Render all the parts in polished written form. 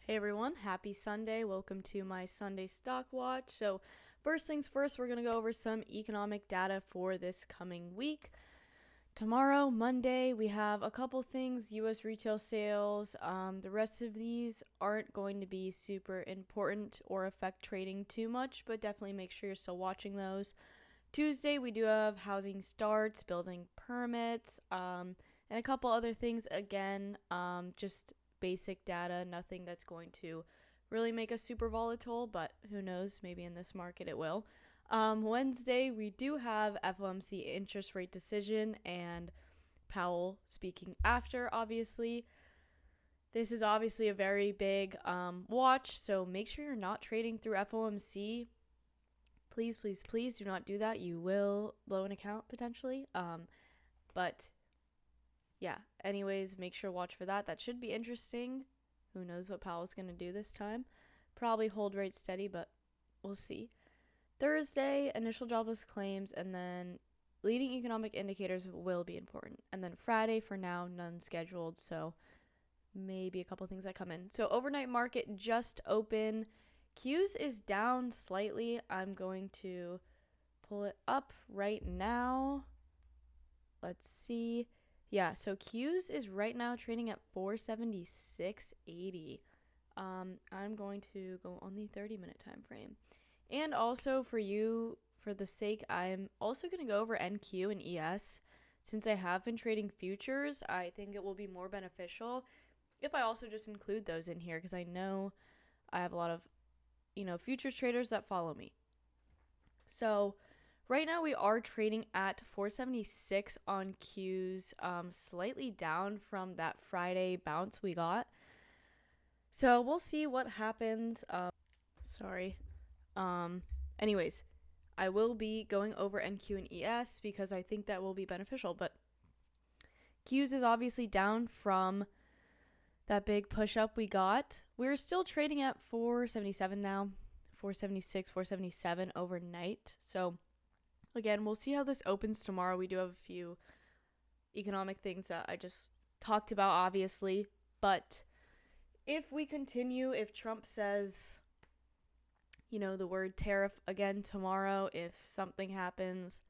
Hey everyone, happy Sunday. Welcome to my Sunday Stock Watch. So, first things first, we're going to go over some economic data for this coming week. Tomorrow, Monday, we have a couple things, US retail sales. The rest of these aren't going to be super important or affect trading too much, but definitely make sure you're still watching those. Tuesday, we do have housing starts, building permits, and a couple other things. Again, just basic data, nothing that's going to really make us super volatile, but who knows, maybe in this market it will. Wednesday, we do have FOMC interest rate decision and Powell speaking after, obviously. This is obviously a very big watch, so make sure you're not trading through FOMC. Please, please, please do not do that. You will blow an account potentially. But yeah, anyways, make sure to watch for that. That should be interesting. Who knows what Powell's going to do this time? Probably hold rates steady, but we'll see. Thursday, initial jobless claims, and then leading economic indicators will be important. And then Friday, for now, none scheduled. So maybe a couple things that come in. So overnight market just open. Q's is down slightly. I'm going to pull it up right now. Let's see. Yeah, so Q's is right now trading at 476.80. I'm going to go on the 30-minute time frame. And also for you, for the sake, I'm also going to go over NQ and ES. Since I have been trading futures, I think it will be more beneficial if I also just include those in here, because I know I have a lot of, futures traders that follow me. So right now we are trading at 476 on Qs, slightly down from that Friday bounce we got. So we'll see what happens. Anyways, I will be going over NQ and ES because I think that will be beneficial. But Qs is obviously down from that big push up we got. We're still trading at 477 now, 476, 477 overnight. So again, we'll see how this opens tomorrow. We do have a few economic things that I just talked about, obviously. But if we continue, if Trump says, the word tariff again tomorrow, if something happens,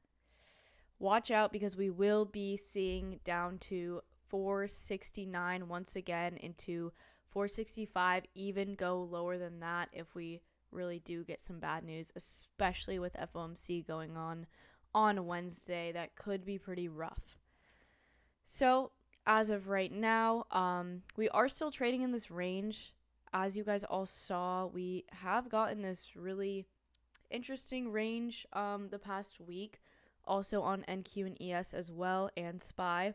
watch out, because we will be seeing down to 469 once again into 465, even go lower than that if we really do get some bad news, especially with FOMC going on Wednesday. That could be pretty rough. So as of right now, we are still trading in this range. As you guys all saw, we have gotten this really interesting range the past week, also on NQ and ES as well, and SPY.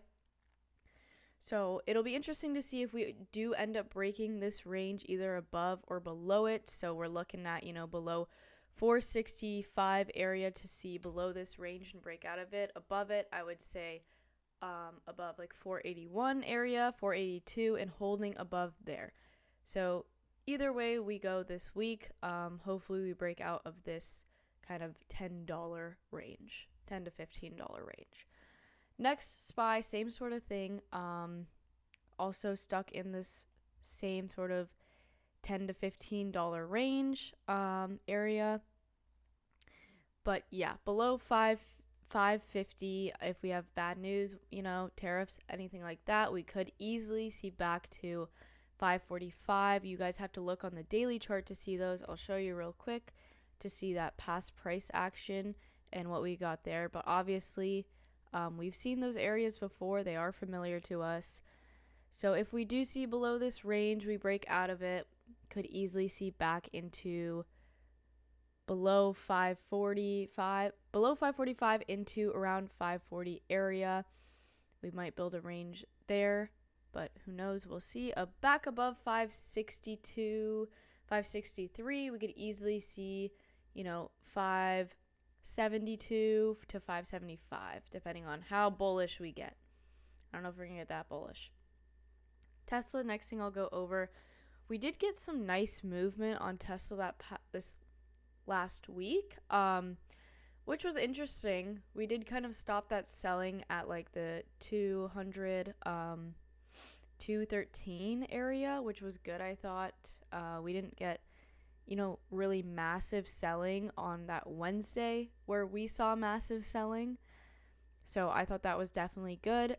So it'll be interesting to see if we do end up breaking this range either above or below it. So we're looking at, below 465 area to see below this range and break out of it. Above it, I would say above like 481 area, 482, and holding above there. So either way we go this week, hopefully we break out of this kind of $10 range, $10 to $15 range. Next, SPY, same sort of thing. Also stuck in this same sort of $10 to $15 range area. But yeah, below 550, if we have bad news, tariffs, anything like that, we could easily see back to 545. You guys have to look on the daily chart to see those. I'll show you real quick to see that past price action and what we got there. But obviously, we've seen those areas before. They are familiar to us. So if we do see below this range, we break out of it, could easily see back into below 545 into around 540 area. We might build a range there, but who knows? We'll see. Back above 562, 563, we could easily see, 572 to 575, depending on how bullish we get. I don't know if we're going to get that bullish. Tesla, next thing I'll go over. We did get some nice movement on Tesla this last week, which was interesting. We did kind of stop that selling at like the 200 213 area, which was good, I thought. We didn't get, really massive selling on that Wednesday where we saw massive selling. So I thought that was definitely good.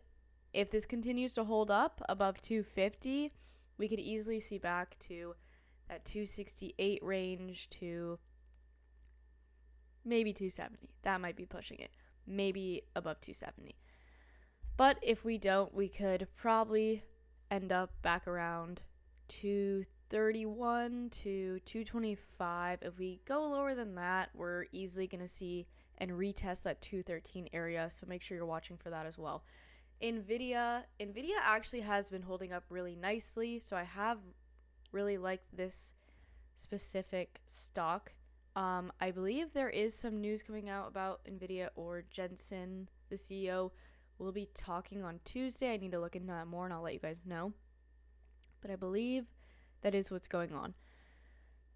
If this continues to hold up above 250, we could easily see back to that 268 range to maybe 270. That might be pushing it. Maybe above 270. But if we don't, we could probably end up back around 231 to 225. If we go lower than that, we're easily going to see and retest that 213 area. So make sure you're watching for that as well. Nvidia actually has been holding up really nicely. So I have really liked this specific stock. I believe there is some news coming out about Nvidia, or Jensen, the CEO, will be talking on Tuesday. I need to look into that more and I'll let you guys know. But I believe that is what's going on.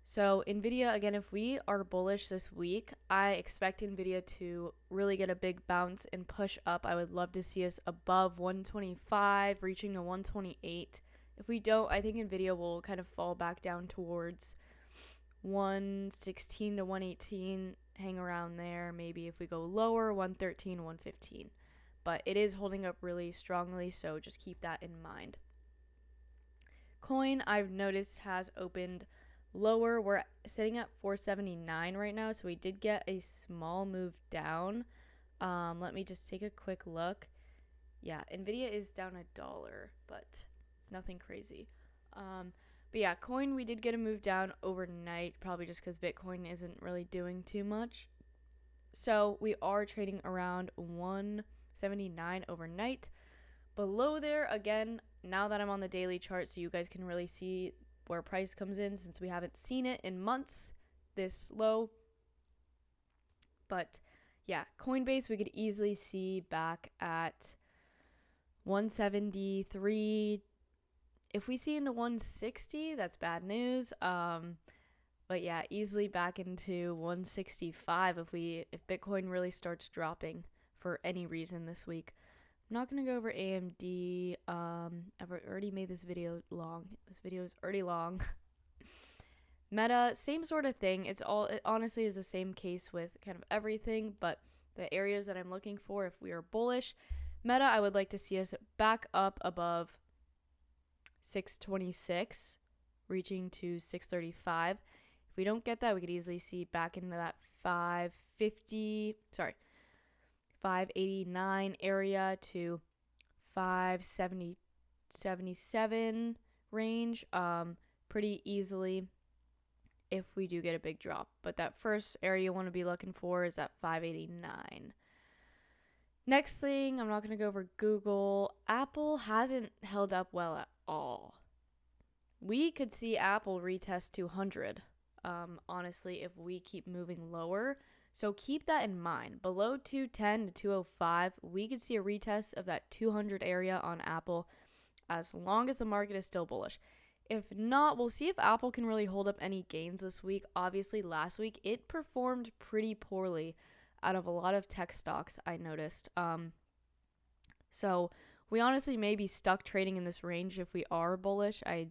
So Nvidia, again, if we are bullish this week, I expect Nvidia to really get a big bounce and push up. I would love to see us above 125, reaching to 128. If we don't, I think Nvidia will kind of fall back down towards 116 to 118, hang around there. Maybe if we go lower, 113, 115. But it is holding up really strongly, so just keep that in mind. Coin, I've noticed, has opened lower. We're sitting at 479 right now, so we did get a small move down. Let me just take a quick look. Yeah, Nvidia is down $1, but nothing crazy. But yeah, coin, we did get a move down overnight, probably just because Bitcoin isn't really doing too much. So we are trading around 179 overnight. Below there, again, now that I'm on the daily chart, so you guys can really see where price comes in, since we haven't seen it in months this low. But yeah, Coinbase, we could easily see back at 173. If we see into 160, that's bad news. But yeah, easily back into 165 if Bitcoin really starts dropping for any reason this week. I'm not going to go over AMD. I've already made this video long. This video is already long. Meta, same sort of thing. It honestly is the same case with kind of everything, but the areas that I'm looking for, if we are bullish, Meta, I would like to see us back up above 626, reaching to 635. If we don't get that, we could easily see back into that 589 area to 577 range pretty easily if we do get a big drop. But that first area you want to be looking for is at 589. Next thing, I'm not going to go over Google. Apple hasn't held up well at all. We could see Apple retest 200, honestly, if we keep moving lower. So keep that in mind. Below 210 to 205, we could see a retest of that 200 area on Apple as long as the market is still bullish. If not, we'll see if Apple can really hold up any gains this week. Obviously, last week, it performed pretty poorly out of a lot of tech stocks, I noticed. So we honestly may be stuck trading in this range if we are bullish. I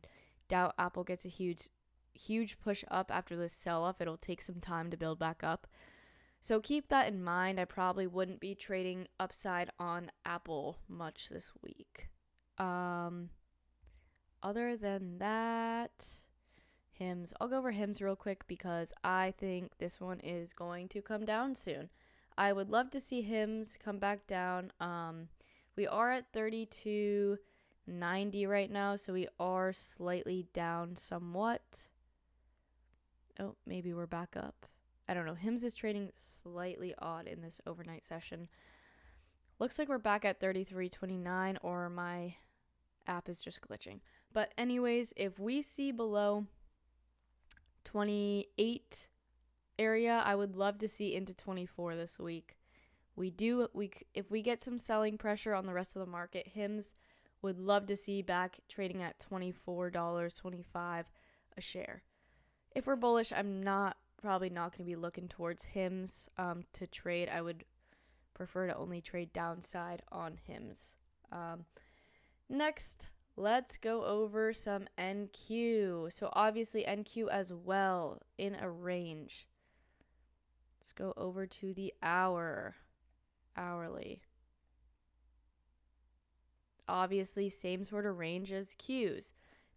doubt Apple gets a huge push up after this sell-off. It'll take some time to build back up. So keep that in mind. I probably wouldn't be trading upside on Apple much this week. Other than that, HIMS. I'll go over HIMS real quick because I think this one is going to come down soon. I would love to see HIMS come back down. We are at 32.90 right now, so we are slightly down somewhat. Oh, maybe we're back up. I don't know. HIMS is trading slightly odd in this overnight session. Looks like we're back at 33.29, or my app is just glitching. But anyways, if we see below 28 area, I would love to see into 24 this week. If we get some selling pressure on the rest of the market, HIMS would love to see back trading at $24.25 a share. If we're bullish, I'm probably not going to be looking towards HIMS to trade. I would prefer to only trade downside on HIMS. Next, let's go over some NQ. So obviously NQ as well in a range. Let's go over to the hourly. Obviously same sort of range as Qs.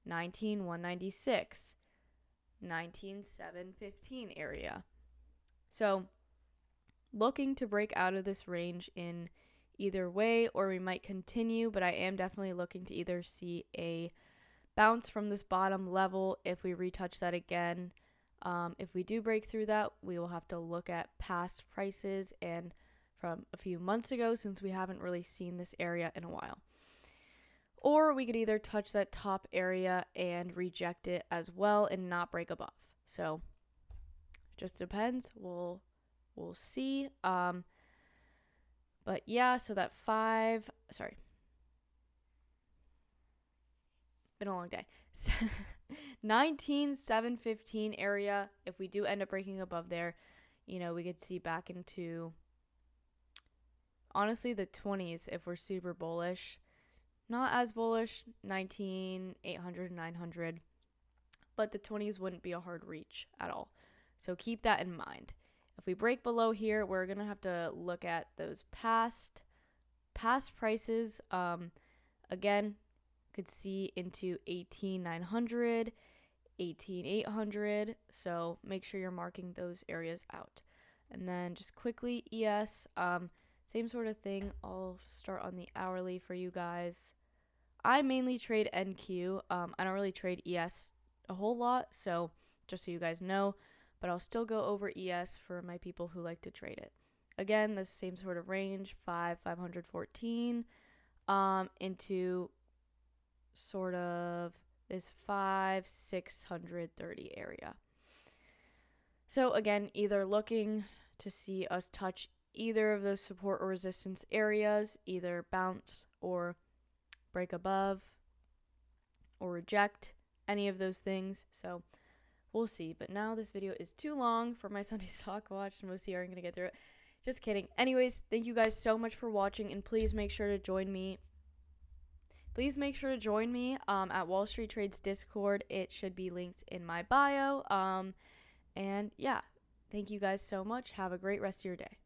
19,196, 19,715 area. So looking to break out of this range in either way, or we might continue, but I am definitely looking to either see a bounce from this bottom level if we retouch that again. If we do break through that, we will have to look at past prices and from a few months ago, since we haven't really seen this area in a while. Or we could either touch that top area and reject it as well and not break above. So just depends. We'll see. But yeah, so that been a long day. 19,715 area. If we do end up breaking above there, we could see back into honestly the 20s if we're super bullish. Not as bullish, 19,800, 900, but the 20s wouldn't be a hard reach at all. So keep that in mind. If we break below here, we're going to have to look at those past prices. Again, could see into 18,900, 18,800. So make sure you're marking those areas out. And then just quickly, ES, same sort of thing. I'll start on the hourly for you guys. I mainly trade NQ. I don't really trade ES a whole lot, so just so you guys know, but I'll still go over ES for my people who like to trade it. Again, the same sort of range, 514 into sort of this 630 area. So again, either looking to see us touch either of those support or resistance areas, either bounce or break above or reject any of those things. So we'll see. But now this video is too long for my Sunday stock watch, and most of you aren't going to get through it. Just kidding. Anyways, thank you guys so much for watching, and please make sure to join me. At Wall Street Trades Discord. It should be linked in my bio. And yeah, thank you guys so much. Have a great rest of your day.